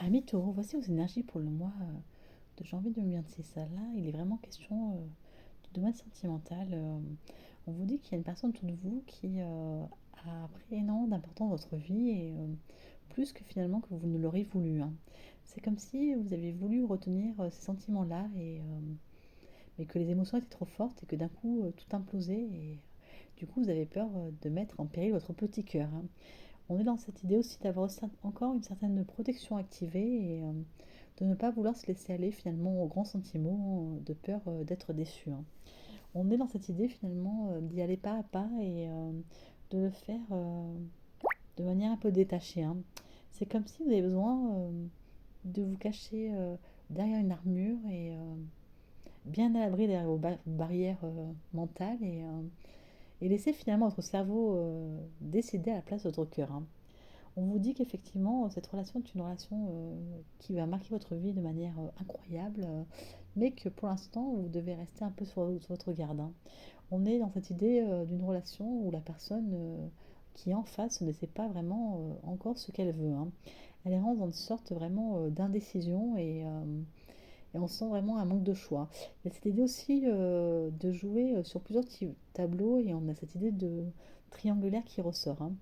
Amis Taureau, voici vos énergies pour le mois de janvier 2026. Là, il est vraiment question du domaine sentimental. On vous dit qu'il y a une personne autour de vous qui a pris énormément d'importance dans votre vie et plus que finalement que vous ne l'aurez voulu, hein. C'est comme si vous aviez voulu retenir ces sentiments-là mais que les émotions étaient trop fortes et que d'un coup tout implosait et du coup vous avez peur de mettre en péril votre petit cœur, hein. On est dans cette idée aussi d'avoir encore une certaine protection activée et de ne pas vouloir se laisser aller finalement aux grands sentiments de peur d'être déçu, hein. On est dans cette idée finalement d'y aller pas à pas et de le faire de manière un peu détachée, hein. C'est comme si vous avez besoin de vous cacher derrière une armure et bien à l'abri derrière vos barrières mentales et laisser finalement votre cerveau décider à la place de votre cœur, hein. On vous dit qu'effectivement, cette relation est une relation qui va marquer votre vie de manière incroyable, mais que pour l'instant, vous devez rester un peu sur votre garde, hein. On est dans cette idée d'une relation où la personne qui est en face ne sait pas vraiment encore ce qu'elle veut, hein. Elle est vraiment dans une sorte vraiment d'indécision et on sent vraiment un manque de choix. Il y a cette idée aussi de jouer sur plusieurs tableaux et on a cette idée de triangulaire qui ressort, hein.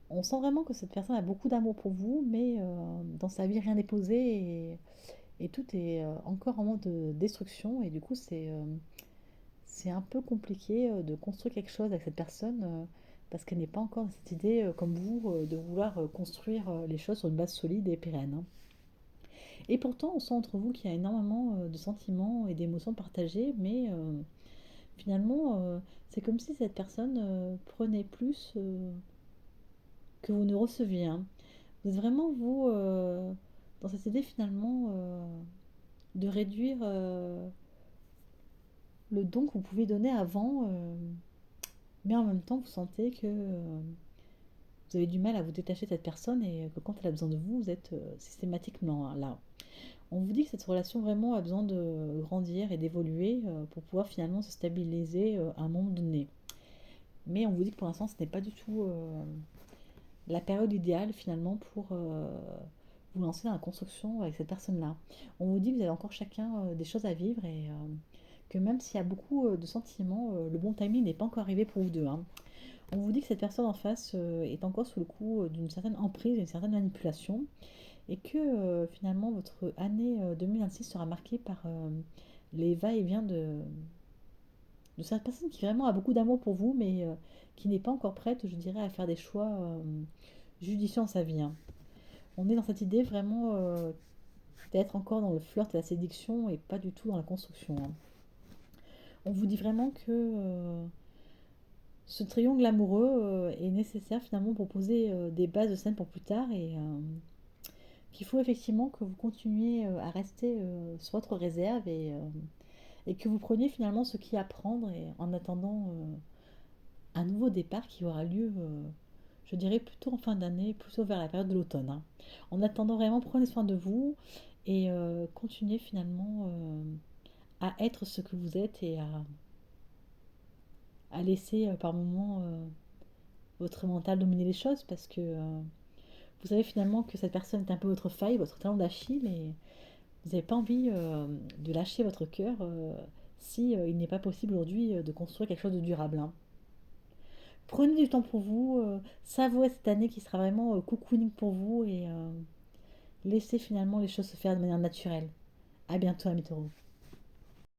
On sent vraiment que cette personne a beaucoup d'amour pour vous, mais dans sa vie, rien n'est posé et tout est encore en mode de destruction. Et du coup, c'est un peu compliqué de construire quelque chose avec cette personne parce qu'elle n'est pas encore dans cette idée, comme vous, de vouloir construire les choses sur une base solide et pérenne, hein. Et pourtant, on sent entre vous qu'il y a énormément de sentiments et d'émotions partagées, mais finalement, c'est comme si cette personne prenait plus que vous ne receviez, hein. Vous êtes vraiment, vous, dans cette idée finalement de réduire le don que vous pouviez donner avant, mais en même temps, vous sentez que vous avez du mal à vous détacher de cette personne et que quand elle a besoin de vous, vous êtes systématiquement là. On vous dit que cette relation vraiment a besoin de grandir et d'évoluer pour pouvoir finalement se stabiliser à un moment donné. Mais on vous dit que pour l'instant, ce n'est pas du tout la période idéale finalement pour vous lancer dans la construction avec cette personne-là. On vous dit que vous avez encore chacun des choses à vivre et que même s'il y a beaucoup de sentiments, le bon timing n'est pas encore arrivé pour vous deux, hein. On vous dit que cette personne en face est encore sous le coup d'une certaine emprise, d'une certaine manipulation et que finalement votre année 2026 sera marquée par les va-et-vient de cette personne qui vraiment a beaucoup d'amour pour vous mais qui n'est pas encore prête, je dirais, à faire des choix judicieux dans sa vie, hein. On est dans cette idée vraiment d'être encore dans le flirt et la séduction et pas du tout dans la construction, hein. On vous dit vraiment que ce triangle amoureux est nécessaire finalement pour poser des bases de scène pour plus tard et qu'il faut effectivement que vous continuiez à rester sur votre réserve et que vous preniez finalement ce qu'il y a à prendre et en attendant un nouveau départ qui aura lieu, je dirais, plutôt en fin d'année, plutôt vers la période de l'automne, hein. En attendant, vraiment, prenez soin de vous et continuez finalement à être ce que vous êtes et à laisser par moments votre mental dominer les choses parce que vous savez finalement que cette personne est un peu votre faille, votre talon d'Achille et vous n'avez pas envie de lâcher votre cœur si il n'est pas possible aujourd'hui de construire quelque chose de durable, hein. Prenez du temps pour vous, savourez cette année qui sera vraiment cocooning pour vous et laissez finalement les choses se faire de manière naturelle. À bientôt, amis taureaux.